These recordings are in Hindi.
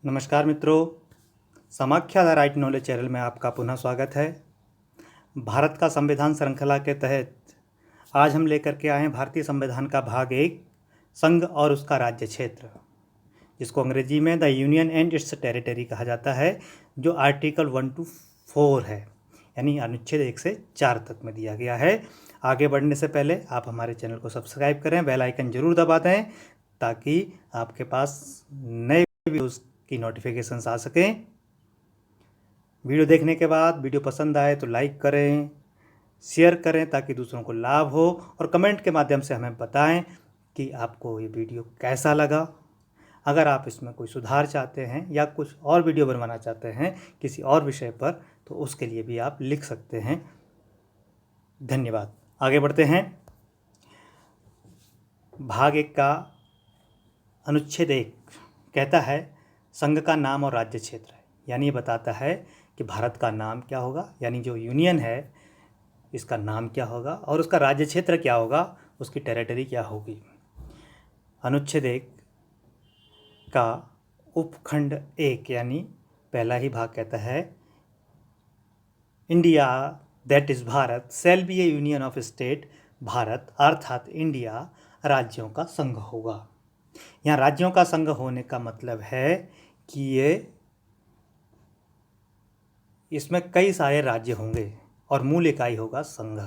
नमस्कार मित्रों, समाख्या द राइट नॉलेज चैनल में आपका पुनः स्वागत है। भारत का संविधान श्रृंखला के तहत आज हम लेकर के आए हैं भारतीय संविधान का भाग 1, संघ और उसका राज्य क्षेत्र, जिसको अंग्रेजी में the union and it's territory कहा जाता है, जो आर्टिकल 1 to 4 है, यानी अनुच्छेद 1 से 4 तक में दिया गया है। आगे बढ़ने से पहले आप हमारे चैनल को सब्सक्राइब करें, बेल आइकन जरूर दबा दें ताकि आपके पास नए वीडियोज़ की नोटिफिकेशंस आ सकें। वीडियो देखने के बाद वीडियो पसंद आए तो लाइक करें, शेयर करें ताकि दूसरों को लाभ हो, और कमेंट के माध्यम से हमें बताएं कि आपको ये वीडियो कैसा लगा। अगर आप इसमें कोई सुधार चाहते हैं या कुछ और वीडियो बनवाना चाहते हैं किसी और विषय पर, तो उसके लिए भी आप लिख सकते हैं। धन्यवाद। आगे बढ़ते हैं। भाग 1 का अनुच्छेद 1 कहता है संघ का नाम और राज्य क्षेत्र है, यानी ये बताता है कि भारत का नाम क्या होगा, यानी जो यूनियन है इसका नाम क्या होगा, और उसका राज्य क्षेत्र क्या होगा, उसकी टेरिटरी क्या होगी। अनुच्छेद 1 का उपखंड 1 यानी पहला ही भाग कहता है India that is Bharat shall be A union of state. Bharat अर्थात इंडिया राज्यों का संघ होगा। यहाँ राज्यों का संघ होने का मतलब है कि इसमें कई सारे राज्य होंगे और मूल इकाई होगा संघ,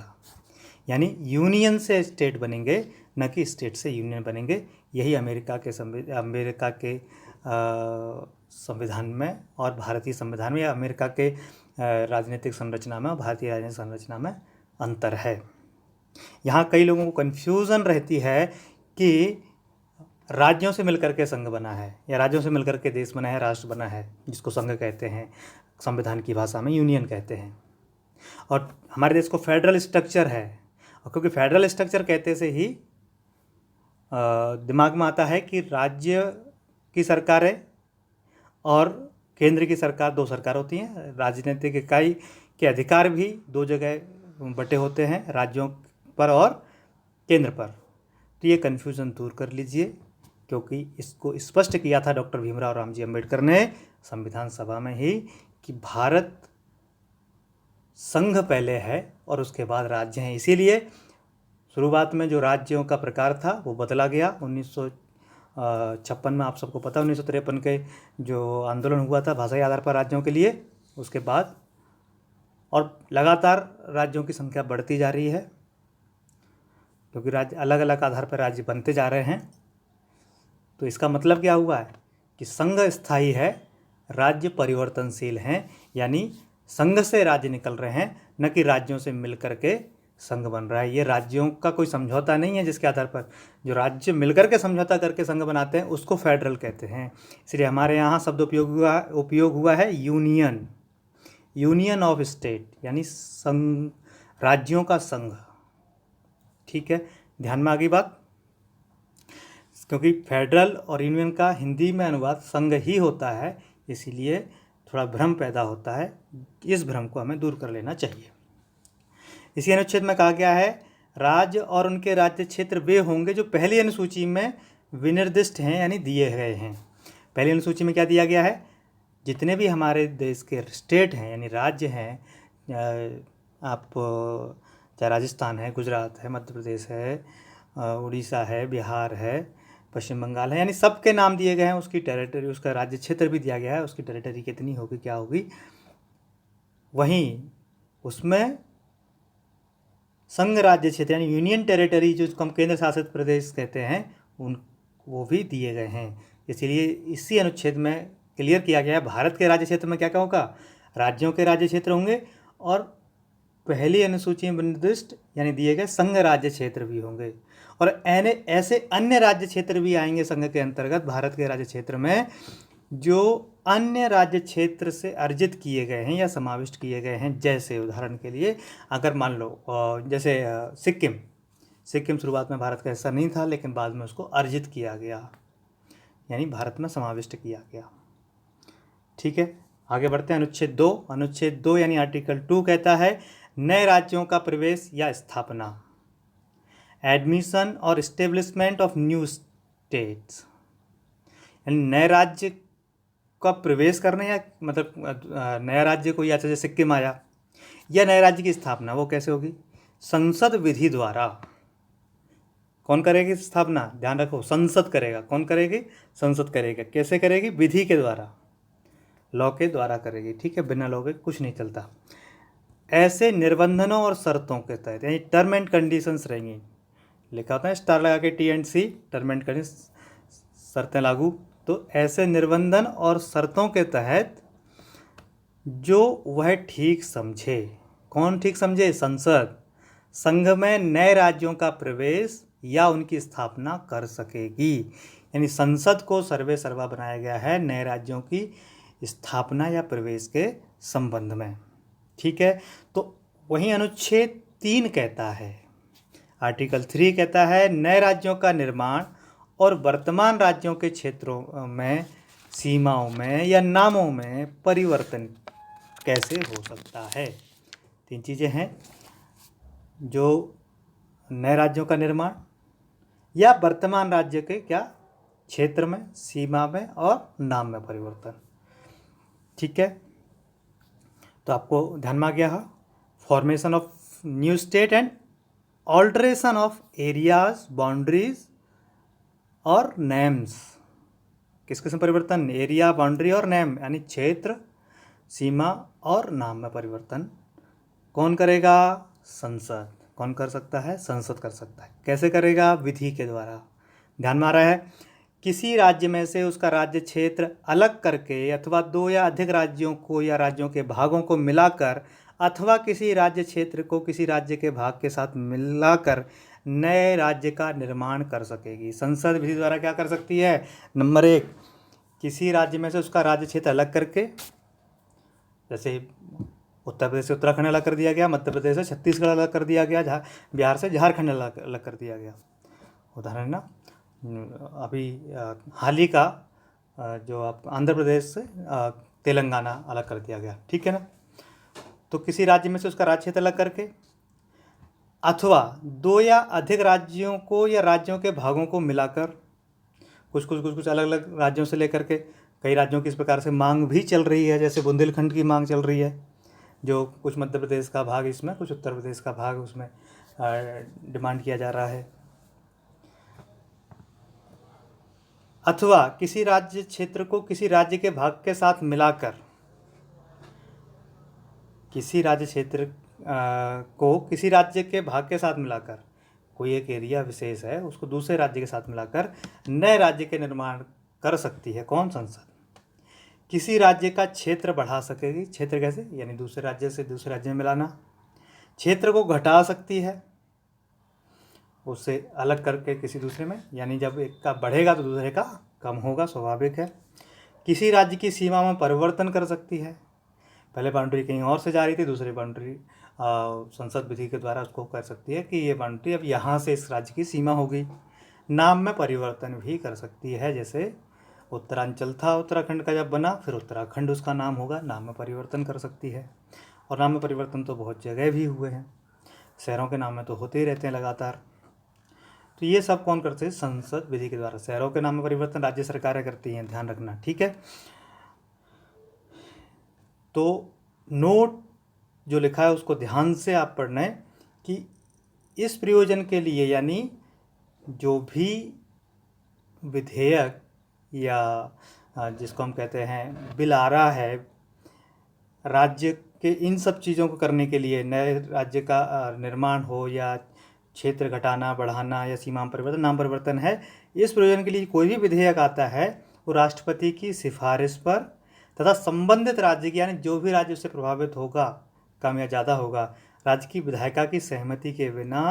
यानी यूनियन से स्टेट बनेंगे, न कि स्टेट से यूनियन बनेंगे। यही अमेरिका के संविधान में और भारतीय संविधान में, या अमेरिका के राजनीतिक संरचना में और भारतीय राजनीतिक संरचना में अंतर है। यहाँ कई लोगों को कन्फ्यूज़न रहती है कि राज्यों से मिलकर के संघ बना है या राज्यों से मिलकर के देश बना है, राष्ट्र बना है, जिसको संघ कहते हैं, संविधान की भाषा में यूनियन कहते हैं। और हमारे देश को फेडरल स्ट्रक्चर है, और क्योंकि फेडरल स्ट्रक्चर कहते से ही दिमाग में आता है कि राज्य की सरकारें और केंद्र की सरकार, दो सरकार होती हैं। राजनीतिक इकाई के अधिकार भी दो जगह बटे होते हैं, राज्यों पर और केंद्र पर। तो ये कन्फ्यूज़न दूर कर लीजिए, क्योंकि इसको स्पष्ट किया था डॉक्टर भीमराव रामजी अंबेडकर ने संविधान सभा में ही कि भारत संघ पहले है और उसके बाद राज्य हैं। इसीलिए शुरुआत में जो राज्यों का प्रकार था वो बदला गया 1956 में। आप सबको पता है 1953 के जो आंदोलन हुआ था भाषाई आधार पर राज्यों के लिए, उसके बाद और लगातार राज्यों की संख्या बढ़ती जा रही है, क्योंकि राज्य अलग अलग आधार पर राज्य बनते जा रहे हैं। तो इसका मतलब क्या हुआ है कि संघ स्थायी है, राज्य परिवर्तनशील हैं, यानी संघ से राज्य निकल रहे हैं, न कि राज्यों से मिलकर के संघ बन रहा है। ये राज्यों का कोई समझौता नहीं है जिसके आधार पर जो राज्य मिलकर के समझौता करके संघ बनाते हैं उसको फेडरल कहते हैं। इसलिए हमारे यहाँ शब्द उपयोग हुआ है यूनियन, यूनियन ऑफ स्टेट, यानी संघ, राज्यों का संघ। ठीक है, ध्यान में आ गई बात। क्योंकि फेडरल और यूनियन का हिंदी में अनुवाद संघ ही होता है, इसीलिए थोड़ा भ्रम पैदा होता है। इस भ्रम को हमें दूर कर लेना चाहिए। इसी अनुच्छेद में कहा गया है राज्य और उनके राज्य क्षेत्र वे होंगे जो पहली अनुसूची में विनिर्दिष्ट हैं, यानी दिए गए हैं। पहली अनुसूची में क्या दिया गया है, जितने भी हमारे देश के स्टेट हैं यानी राज्य हैं, आप चाहे राजस्थान है, गुजरात है, मध्य प्रदेश है, उड़ीसा है, बिहार है, पश्चिम बंगाल है, यानी सबके नाम दिए गए हैं। उसकी टेरिटरी, उसका राज्य क्षेत्र भी दिया गया है, उसकी टेरिटरी कितनी होगी, क्या होगी। वहीं उसमें संघ राज्य क्षेत्र यानी यूनियन टेरिटरी, जो हम केंद्र शासित प्रदेश कहते हैं, उन वो भी दिए गए हैं। इसलिए इसी अनुच्छेद में क्लियर किया गया है भारत के राज्य क्षेत्र में क्या क्या होगा, राज्यों के राज्य क्षेत्र होंगे, और पहली अनुसूची में निर्दिष्ट यानी दिए गए संघ राज्य क्षेत्र भी होंगे, और ऐसे अन्य राज्य क्षेत्र भी आएंगे संघ के अंतर्गत भारत के राज्य क्षेत्र में, जो अन्य राज्य क्षेत्र से अर्जित किए गए हैं या समाविष्ट किए गए हैं। जैसे उदाहरण के लिए अगर मान लो जैसे सिक्किम शुरुआत में भारत का हिस्सा नहीं था, लेकिन बाद में उसको अर्जित किया गया, यानी भारत में समाविष्ट किया गया। ठीक है, आगे बढ़ते हैं। अनुच्छेद 2 यानी आर्टिकल 2 कहता है नए राज्यों का प्रवेश या स्थापना, एडमिशन और इस्टेब्लिशमेंट ऑफ न्यू स्टेट्स, यानी नए राज्य का प्रवेश करने या मतलब नया राज्य कोई ऐसा जैसे सिक्किम आया या नए राज्य की स्थापना, वो कैसे होगी? संसद विधि द्वारा। कौन करेगी स्थापना? ध्यान रखो, संसद करेगा। कौन करेगी? संसद करेगा। कैसे करेगी? विधि के द्वारा, लॉ के द्वारा करेगी। ठीक है, बिना लॉ के कुछ नहीं चलता। ऐसे निर्बंधनों और शर्तों के तहत, यानी टर्म एंड कंडीशंस रहेंगी। लिखा होता है स्टार लगा के TNC, टर्म एंड कंडीशन, शर्तें लागू। तो ऐसे निर्बंधन और शर्तों के तहत जो वह ठीक समझे। कौन ठीक समझे? संसद। संघ में नए राज्यों का प्रवेश या उनकी स्थापना कर सकेगी। यानी संसद को सर्वे सर्वा बनाया गया है नए राज्यों की स्थापना या प्रवेश के संबंध में। ठीक है, तो वहीं अनुच्छेद 3 कहता है, आर्टिकल 3 कहता है नए राज्यों का निर्माण और वर्तमान राज्यों के क्षेत्रों में, सीमाओं में या नामों में परिवर्तन कैसे हो सकता है। 3 चीज़ें हैं, जो नए राज्यों का निर्माण या वर्तमान राज्य के क्या क्षेत्र में, सीमा में और नाम में परिवर्तन। ठीक है, तो आपको ध्यान में आ गया है formation of new state and alteration of areas, boundaries और नेम्स। किस किस्म परिवर्तन? एरिया, बाउंड्री और नेम, यानी क्षेत्र, सीमा और नाम में परिवर्तन कौन करेगा? संसद। कौन कर सकता है? संसद कर सकता है। कैसे करेगा? विधि के द्वारा। ध्यान में आ रहा है? किसी राज्य में से उसका राज्य क्षेत्र अलग करके अथवा 2 या अधिक राज्यों को या राज्यों के भागों को मिलाकर अथवा किसी राज्य क्षेत्र को किसी राज्य के भाग के साथ मिलाकर नए राज्य का निर्माण कर सकेगी। संसद विधि द्वारा क्या कर सकती है? नंबर 1, किसी राज्य में से उसका राज्य क्षेत्र अलग करके, जैसे उत्तर प्रदेश से उत्तराखंड अलग कर दिया गया, मध्य प्रदेश से छत्तीसगढ़ अलग कर दिया गया, बिहार से झारखंड अलग कर दिया गया। उदाहरण ना, अभी हाल ही का जो आप आंध्र प्रदेश से तेलंगाना अलग कर दिया गया। ठीक है ना, तो किसी राज्य में से उसका राज्य क्षेत्र अलग करके अथवा 2 या अधिक राज्यों को या राज्यों के भागों को मिलाकर, कुछ अलग अलग राज्यों से लेकर के, कई राज्यों की इस प्रकार से मांग भी चल रही है, जैसे बुंदेलखंड की मांग चल रही है, जो कुछ मध्य प्रदेश का भाग इसमें, कुछ उत्तर प्रदेश का भाग उसमें डिमांड किया जा रहा है। अथवा किसी राज्य क्षेत्र को किसी राज्य के भाग के साथ मिलाकर, किसी राज्य क्षेत्र को किसी राज्य के भाग के साथ मिलाकर, कोई एक एरिया विशेष है उसको दूसरे राज्य के साथ मिलाकर नए राज्य के निर्माण कर सकती है। कौन? संसद। किसी राज्य का क्षेत्र बढ़ा सकेगी। क्षेत्र कैसे? यानी दूसरे राज्य से दूसरे राज्य में मिलाना। क्षेत्र को घटा सकती है, उससे अलग करके किसी दूसरे में, यानी जब एक का बढ़ेगा तो दूसरे का कम होगा, स्वाभाविक है। किसी राज्य की सीमा में परिवर्तन कर सकती है, पहले बाउंड्री कहीं और से जा रही थी, दूसरी बाउंड्री संसद विधि के द्वारा उसको कर सकती है कि ये बाउंड्री अब यहाँ से इस राज्य की सीमा होगी। नाम में परिवर्तन भी कर सकती है, जैसे उत्तरांचल था उत्तराखंड का जब बना, फिर उत्तराखंड उसका नाम होगा, नाम में परिवर्तन कर सकती है। और नाम में परिवर्तन तो बहुत जगह भी हुए हैं, शहरों के नाम में तो होते ही रहते हैं लगातार। तो ये सब कौन करते हैं? संसद विधि के द्वारा। शहरों के नाम में परिवर्तन राज्य सरकारें करती हैं, ध्यान रखना। ठीक है, तो नोट जो लिखा है उसको ध्यान से आप पढ़ना है कि इस प्रयोजन के लिए, यानी जो भी विधेयक या जिसको हम कहते हैं बिल आ रहा है राज्य के इन सब चीज़ों को करने के लिए, नए राज्य का निर्माण हो या क्षेत्र घटाना बढ़ाना या सीमा परिवर्तन, नाम परिवर्तन है, इस प्रयोजन के लिए कोई भी विधेयक आता है वो राष्ट्रपति की सिफारिश पर तथा संबंधित राज्य की, यानी जो भी राज्य उससे प्रभावित होगा, कम या ज़्यादा होगा, राज्य की विधायिका की सहमति के बिना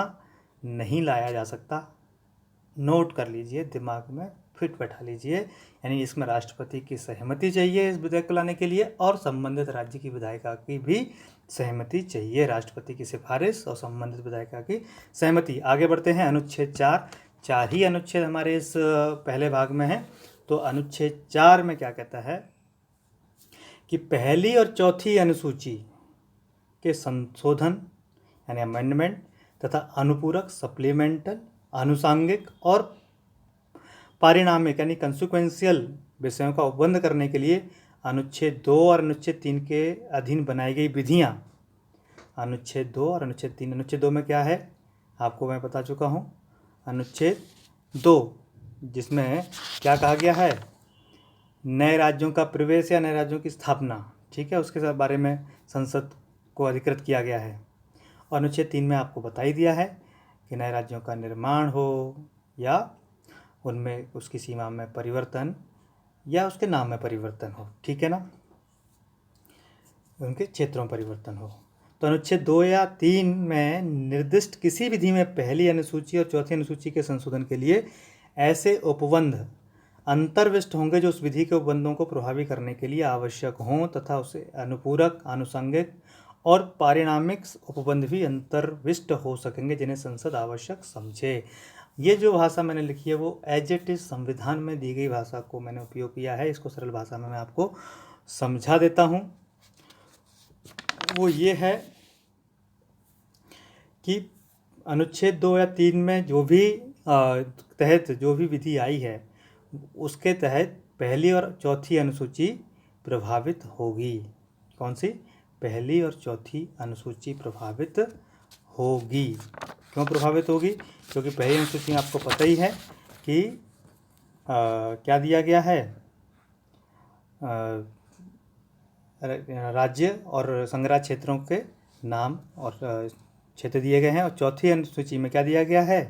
नहीं लाया जा सकता। नोट कर लीजिए, दिमाग में फिट बैठा लीजिए, यानी इसमें राष्ट्रपति की सहमति चाहिए इस विधेयक को लाने के लिए, और संबंधित राज्य की विधायिका की भी सहमति चाहिए। राष्ट्रपति की सिफारिश और संबंधित विधायिका की सहमति। आगे बढ़ते हैं, अनुच्छेद 4। 4 ही अनुच्छेद हमारे इस पहले भाग में है। तो अनुच्छेद 4 में क्या कहता है कि पहली और चौथी अनुसूची के संशोधन यानी अमेंडमेंट तथा अनुपूरक, सप्लीमेंटल, आनुषांगिक और पारिणामिक यानी कंसिक्वेंशियल विषयों का उपबंध करने के लिए अनुच्छेद 2 और अनुच्छेद 3 के अधीन बनाई गई विधियाँ। अनुच्छेद 2 और अनुच्छेद 3। अनुच्छेद 2 में क्या है आपको मैं बता चुका हूँ। अनुच्छेद 2 जिसमें क्या कहा गया है, नए राज्यों का प्रवेश या नए राज्यों की स्थापना, ठीक है, उसके बारे में संसद को अधिकृत किया गया है। और अनुच्छेद 3 में आपको बता ही दिया है कि नए राज्यों का निर्माण हो या उनमें उसकी सीमा में परिवर्तन या उसके नाम में परिवर्तन हो, ठीक है ना, उनके क्षेत्रों में परिवर्तन हो। तो अनुच्छेद 2 या 3 में निर्दिष्ट किसी विधि में पहली अनुसूची और चौथी अनुसूची के संशोधन के लिए ऐसे उपबंध अंतर्विष्ट होंगे जो उस विधि के उपबंधों को प्रभावी करने के लिए आवश्यक हों तथा उसे अनुपूरक, आनुषंगिक और पारिणामिक उपबंध भी अंतर्विष्ट हो सकेंगे जिन्हें संसद आवश्यक समझे। ये जो भाषा मैंने लिखी है वो एज इट इज संविधान में दी गई भाषा को मैंने उपयोग किया है। इसको सरल भाषा में मैं आपको समझा देता हूँ। वो ये है कि अनुच्छेद 2 या 3 में जो भी तहत जो भी विधि आई है उसके तहत पहली और चौथी अनुसूची प्रभावित होगी। कौन सी? पहली और चौथी अनुसूची प्रभावित होगी। क्यों प्रभावित होगी? क्योंकि पहली अनुसूची में आपको पता ही है कि क्या दिया गया है, राज्य और संग्रह क्षेत्रों के नाम और क्षेत्र दिए गए हैं। और चौथी अनुसूची में क्या दिया गया है,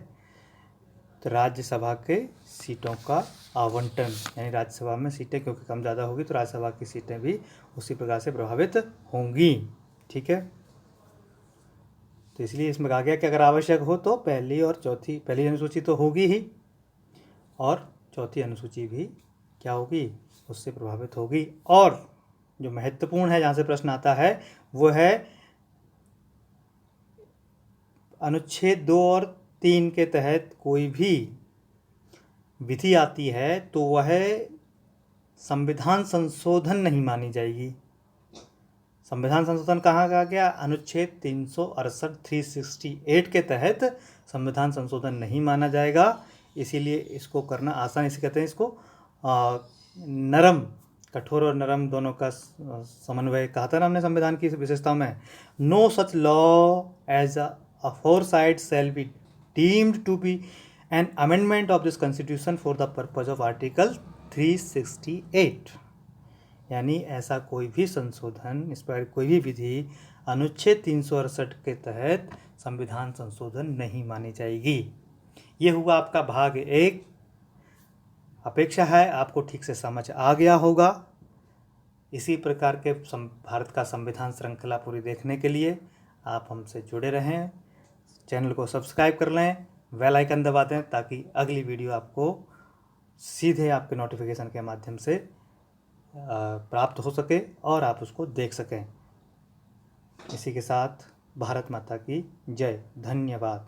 तो राज्यसभा के सीटों का आवंटन, यानी राज्यसभा में सीटें क्योंकि कम ज़्यादा होगी तो राज्यसभा की सीटें भी उसी प्रकार से प्रभावित होंगी, ठीक है। तो इसलिए इसमें कहा गया कि अगर आवश्यक हो तो पहली अनुसूची तो होगी ही और चौथी अनुसूची भी क्या होगी, उससे प्रभावित होगी। और जो महत्वपूर्ण है, जहाँ से प्रश्न आता है, वो है अनुच्छेद 2 और 3 के तहत कोई भी विधि आती है तो वह संविधान संशोधन नहीं मानी जाएगी। संविधान संशोधन कहाँ कहा गया? अनुच्छेद 368 368 के तहत संविधान संशोधन नहीं माना जाएगा। इसीलिए इसको करना आसान, इसे कहते हैं इसको नरम, कठोर और नरम दोनों का समन्वय कहा था ना हमने संविधान की विशेषताओं में। No such law as aforesaid shall be deemed to be an amendment of this constitution for the purpose of article 368। यानी ऐसा कोई भी संशोधन, इस पर कोई भी विधि अनुच्छेद 368 के तहत संविधान संशोधन नहीं मानी जाएगी। ये हुआ आपका भाग 1। अपेक्षा है आपको ठीक से समझ आ गया होगा। इसी प्रकार के भारत का संविधान श्रृंखला पूरी देखने के लिए आप हमसे जुड़े रहें, चैनल को सब्सक्राइब कर लें, बेल आइकन दबा दें ताकि अगली वीडियो आपको सीधे आपके नोटिफिकेशन के माध्यम से प्राप्त हो सके और आप उसको देख सकें। इसी के साथ भारत माता की जय। धन्यवाद।